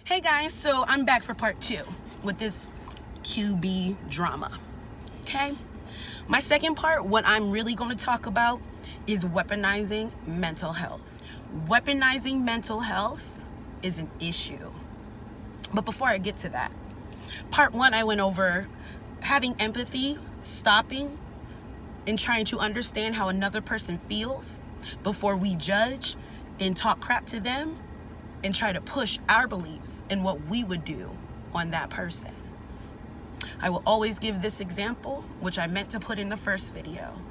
Hey guys, so I'm back for part 2 with this QB drama. Okay? My second part, what I'm really going to talk about is weaponizing mental health. Weaponizing mental health is an issue. But before I get to that, part 1 I went over having empathy, stopping and trying to understand how another person feels before we judge and talk crap to them and try to push our beliefs and what we would do on that person. I will always give this example, which I meant to put in the first video.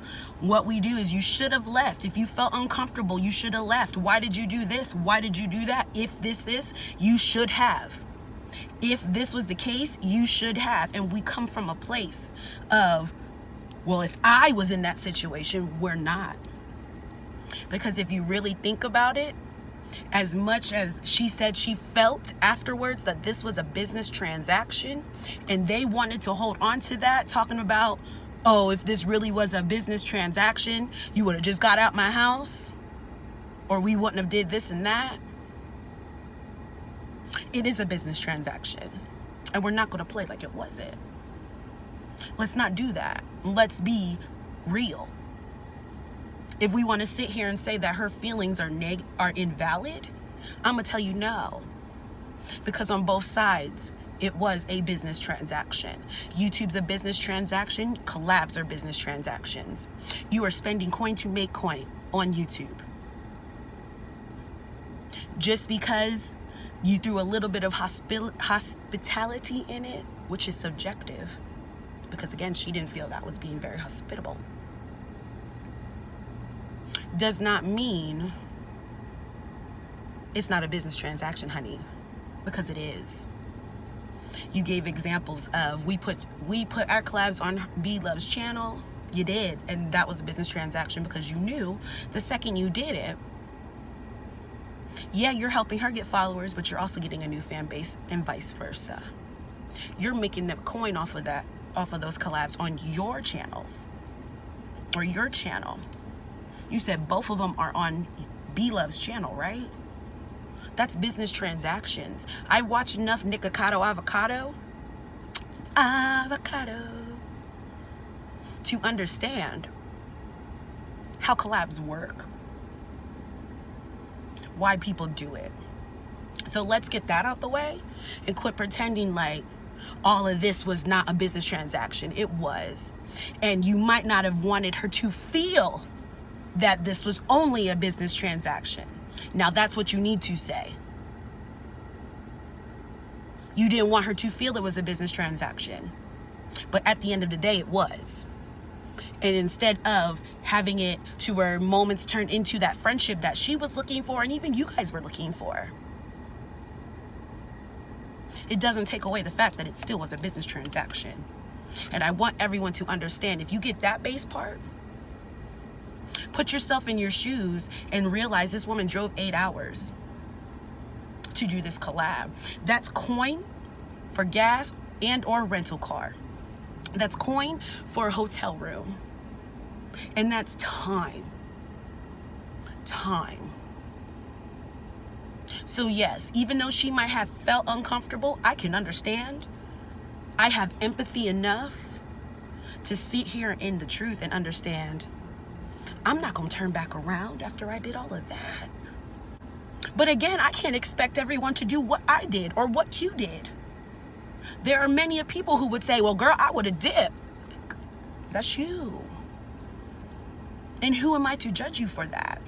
What we do is you should have left. If you felt uncomfortable, you should have left. Why did you do this? Why did you do that? If this, you should have. If this was the case, you should have. And we come from a place of, well, if I was in that situation, we're not. Because if you really think about it, as much as she said she felt afterwards that this was a business transaction and they wanted to hold on to that, talking about, oh, if this really was a business transaction, you would have just got out my house, or we wouldn't have did this and that. It is a business transaction, and we're not going to play like it wasn't. Let's not do that. Let's be real. If we want to sit here and say that her feelings are invalid, I'm going to tell you no. Because on both sides, it was a business transaction. YouTube's a business transaction. Collabs are business transactions. You are spending coin to make coin on YouTube. Just because you threw a little bit of hospitality in it, which is subjective. Because again, she didn't feel that was being very hospitable. Does not mean it's not a business transaction, honey, because it is. You gave examples of we put our collabs on Blove's channel. You did, and that was a business transaction because you knew the second you did it, yeah, you're helping her get followers, but you're also getting a new fan base and vice versa. You're making them coin off of those collabs on your channels or your channel. You said both of them are on Blove's channel, right? That's business transactions. I watch enough Nikocado Avocado to understand how collabs work, why people do it. So let's get that out the way and quit pretending like all of this was not a business transaction. It was. And you might not have wanted her to feel that this was only a business transaction. Now that's what you need to say. You didn't want her to feel it was a business transaction, but at the end of the day, it was. And instead of having it to where moments turned into that friendship that she was looking for and even you guys were looking for, it doesn't take away the fact that it still was a business transaction. And I want everyone to understand, if you get that base part, put yourself in your shoes and realize this woman drove 8 hours to do this collab. That's coin for gas and or rental car. That's coin for a hotel room. And that's time. Time. So yes, even though she might have felt uncomfortable, I can understand. I have empathy enough to sit here in the truth and understand I'm not going to turn back around after I did all of that. But again, I can't expect everyone to do what I did or what Q did. There are many of people who would say, well, girl, I would have dipped. That's you. And who am I to judge you for that?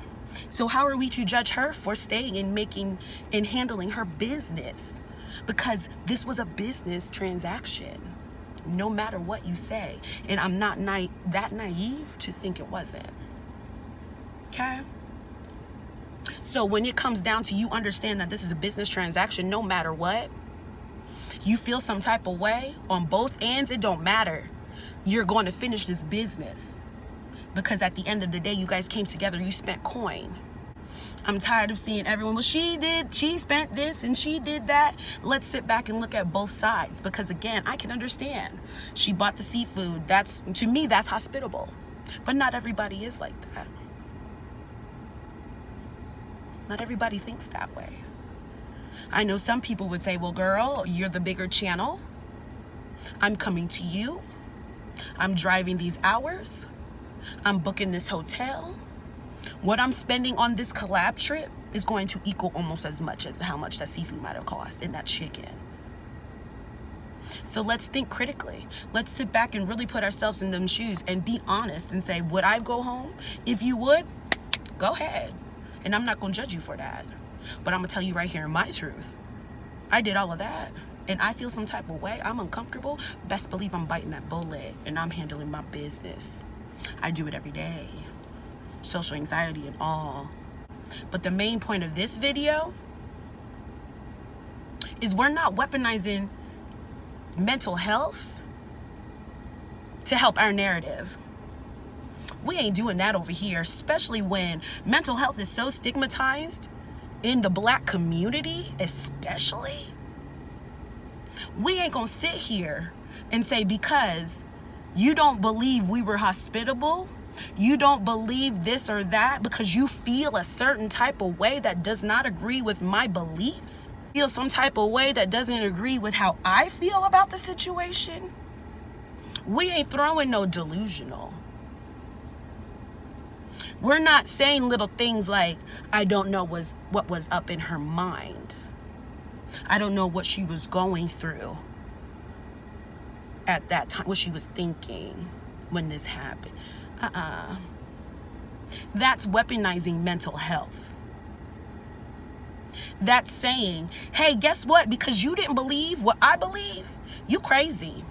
So how are we to judge her for staying and making and handling her business? Because this was a business transaction, no matter what you say. And I'm not that naive to think it wasn't. Okay? So when it comes down to you understand that this is a business transaction, no matter what, you feel some type of way on both ends, it don't matter. You're going to finish this business. Because at the end of the day, you guys came together, you spent coin. I'm tired of seeing everyone, well, she spent this and she did that. Let's sit back and look at both sides. Because again, I can understand. She bought the seafood. To me, that's hospitable. But not everybody is like that. Not everybody thinks that way. I know some people would say, well, girl, you're the bigger channel. I'm coming to you. I'm driving these hours. I'm booking this hotel. What I'm spending on this collab trip is going to equal almost as much as how much that seafood might have cost and that chicken. So let's think critically. Let's sit back and really put ourselves in them shoes and be honest and say, would I go home? If you would, go ahead. And I'm not going to judge you for that. But I'm going to tell you right here my truth. I did all of that. And I feel some type of way. I'm uncomfortable. Best believe I'm biting that bullet and I'm handling my business. I do it every day. Social anxiety and all. But the main point of this video is we're not weaponizing mental health to help our narrative. We ain't doing that over here, especially when mental health is so stigmatized in the Black community, especially. We ain't gonna sit here and say because you don't believe we were hospitable, you don't believe this or that, because you feel a certain type of way that does not agree with my beliefs, feel some type of way that doesn't agree with how I feel about the situation. We ain't throwing no delusional. We're not saying little things like, I don't know what was up in her mind. I don't know what she was going through at that time, what she was thinking when this happened. That's weaponizing mental health. That's saying, hey, guess what? Because you didn't believe what I believe, you crazy.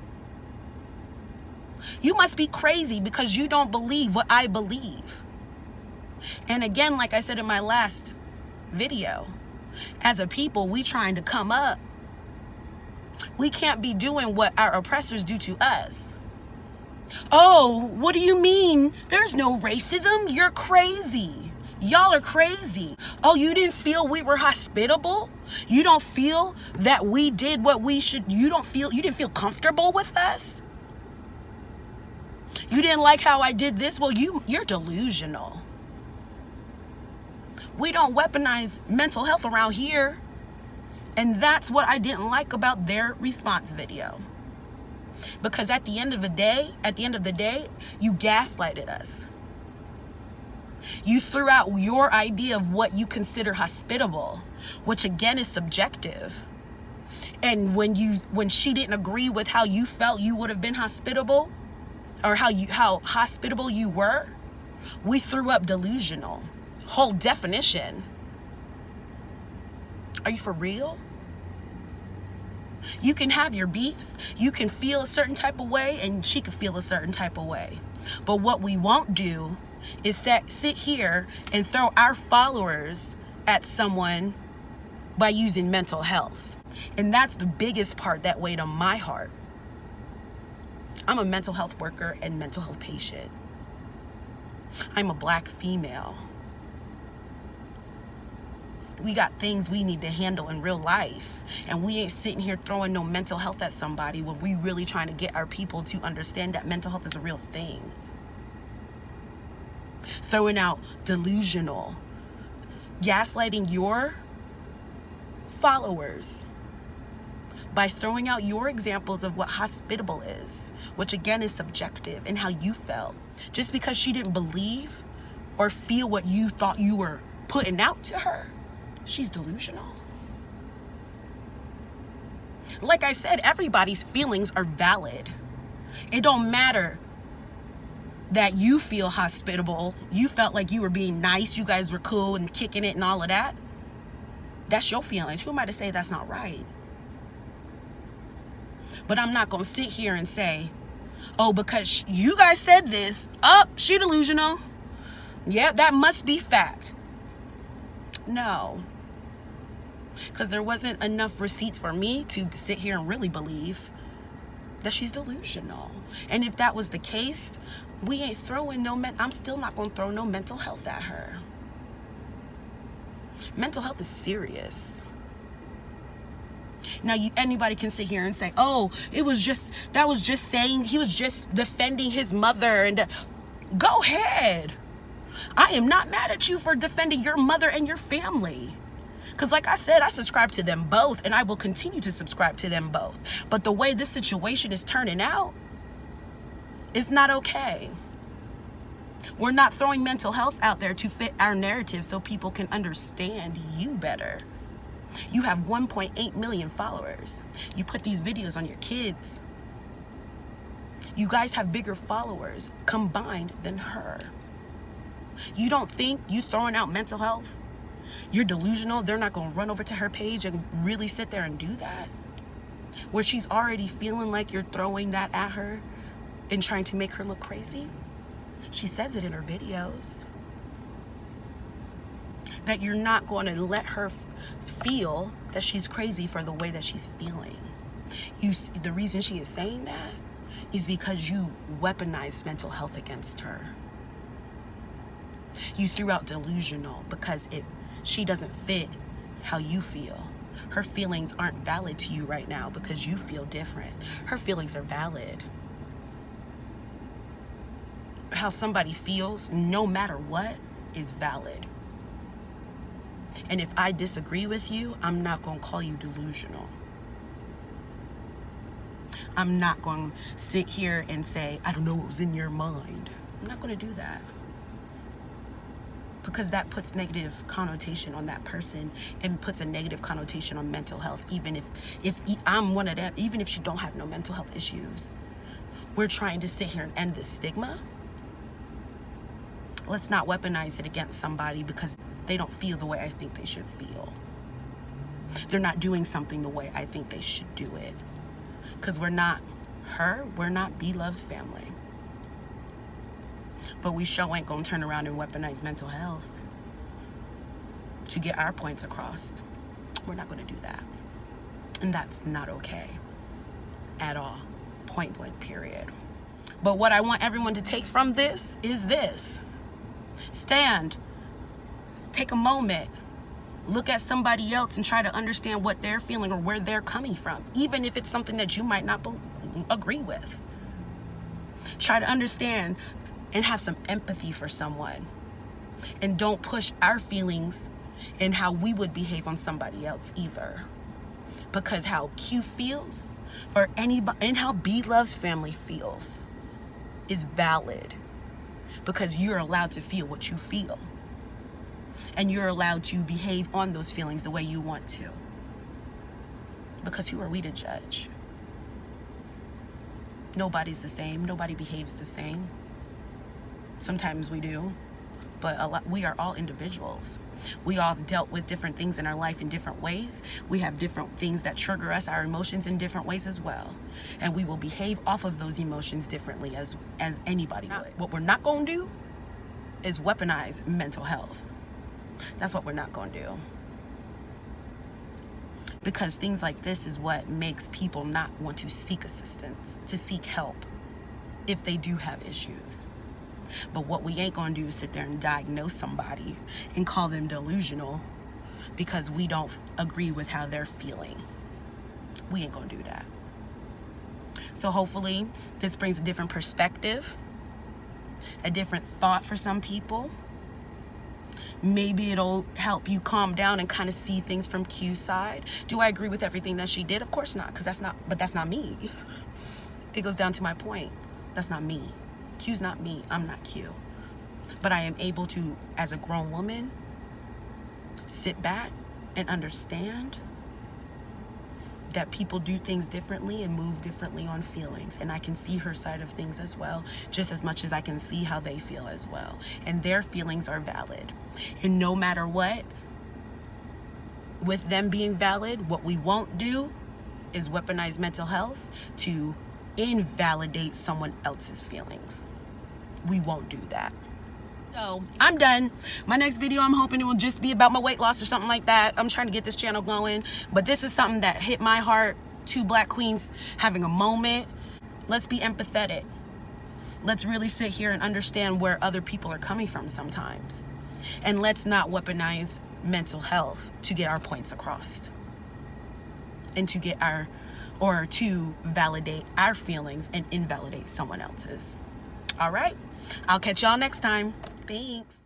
You must be crazy because you don't believe what I believe. And again, like I said in my last video, as a people, we trying to come up. We can't be doing what our oppressors do to us. Oh, what do you mean? There's no racism? You're crazy. Y'all are crazy. Oh, you didn't feel we were hospitable? You don't feel that we did what we should? You didn't feel comfortable with us? You didn't like how I did this? Well, you're delusional. We don't weaponize mental health around here. And that's what I didn't like about their response video. Because at the end of the day, you gaslighted us. You threw out your idea of what you consider hospitable, which again is subjective. And when she didn't agree with how you felt you would have been hospitable, or how hospitable you were, we threw up delusional. Whole definition. Are you for real? You can have your beefs, you can feel a certain type of way, and she can feel a certain type of way. But what we won't do is sit here and throw our followers at someone by using mental health. And that's the biggest part that weighed on my heart. I'm a mental health worker and mental health patient. I'm a Black female. We got things we need to handle in real life. And we ain't sitting here throwing no mental health at somebody when we really trying to get our people to understand that mental health is a real thing. Throwing out delusional, gaslighting your followers by throwing out your examples of what hospitable is, which again is subjective and how you felt. Just because she didn't believe or feel what you thought you were putting out to her, she's delusional. Like I said, everybody's feelings are valid. It don't matter that you feel hospitable. You felt like you were being nice. You guys were cool and kicking it and all of that. That's your feelings. Who am I to say that's not right? But I'm not going to sit here and say, oh, because you guys said this, she delusional. Yep, that must be fact. No. Because there wasn't enough receipts for me to sit here and really believe that she's delusional. And if that was the case, we ain't throwing I'm still not going to throw no mental health at her. Mental health is serious. Now, anybody can sit here and say, oh, that was just saying, he was just defending his mother. And go ahead. I am not mad at you for defending your mother and your family. Because like I said, I subscribe to them both, and I will continue to subscribe to them both. But the way this situation is turning out is not okay. We're not throwing mental health out there to fit our narrative so people can understand you better. You have 1.8 million followers. You put these videos on your kids. You guys have bigger followers combined than her. You don't think you throwing out mental health? You're delusional. They're not going to run over to her page and really sit there and do that? Where she's already feeling like you're throwing that at her and trying to make her look crazy? She says it in her videos. That you're not going to let her feel that she's crazy for the way that she's feeling. The reason she is saying that is because you weaponized mental health against her. You threw out delusional because she doesn't fit how you feel. Her feelings aren't valid to you right now because you feel different. Her feelings are valid. How somebody feels, no matter what, is valid. And if I disagree with you, I'm not going to call you delusional. I'm not going to sit here and say, I don't know what was in your mind. I'm not going to do that. Because that puts negative connotation on that person and puts a negative connotation on mental health. Even if I'm one of them, even if she don't have no mental health issues, we're trying to sit here and end the stigma. Let's not weaponize it against somebody because they don't feel the way I think they should feel. They're not doing something the way I think they should do it. Because we're not Blove's family. But we sure ain't gonna turn around and weaponize mental health to get our points across. We're not gonna do that. And that's not okay at all. Point blank, period. But what I want everyone to take from this is this. Stand, take a moment, look at somebody else and try to understand what they're feeling or where they're coming from, even if it's something that you might not agree with. Try to understand and have some empathy for someone. And don't push our feelings and how we would behave on somebody else either. Because how Q feels, or anybody, and how Blove's family feels, is valid. Because you're allowed to feel what you feel. And you're allowed to behave on those feelings the way you want to. Because who are we to judge? Nobody's the same. Nobody behaves the same. Sometimes we do. But we are all individuals. We all have dealt with different things in our life in different ways. We have different things that trigger us, our emotions, in different ways as well. And we will behave off of those emotions differently as anybody would. What we're not going to do is weaponize mental health. That's what we're not going to do. Because things like this is what makes people not want to seek assistance, to seek help if they do have issues. But what we ain't gonna do is sit there and diagnose somebody and call them delusional because we don't agree with how they're feeling. We ain't gonna do that. So hopefully this brings a different perspective, a different thought for some people. Maybe it'll help you calm down and kind of see things from Q's side. Do I agree with everything that she did? Of course not, because that's not me. It goes down to my point. That's not me. Q's not me. I'm not Q. But I am able to, as a grown woman, sit back and understand that people do things differently and move differently on feelings. And I can see her side of things as well, just as much as I can see how they feel as well. And their feelings are valid. And no matter what, with them being valid, what we won't do is weaponize mental health to invalidate someone else's feelings. We won't do that. So I'm done. My next video, I'm hoping it will just be about my weight loss or something like that. I'm trying to get this channel going, but this is something that hit my heart. Two black queens having a moment. Let's be empathetic. Let's really sit here and understand where other people are coming from sometimes. And let's not weaponize mental health to get our points across and to get to validate our feelings and invalidate someone else's. All right, I'll catch y'all next time. Thanks.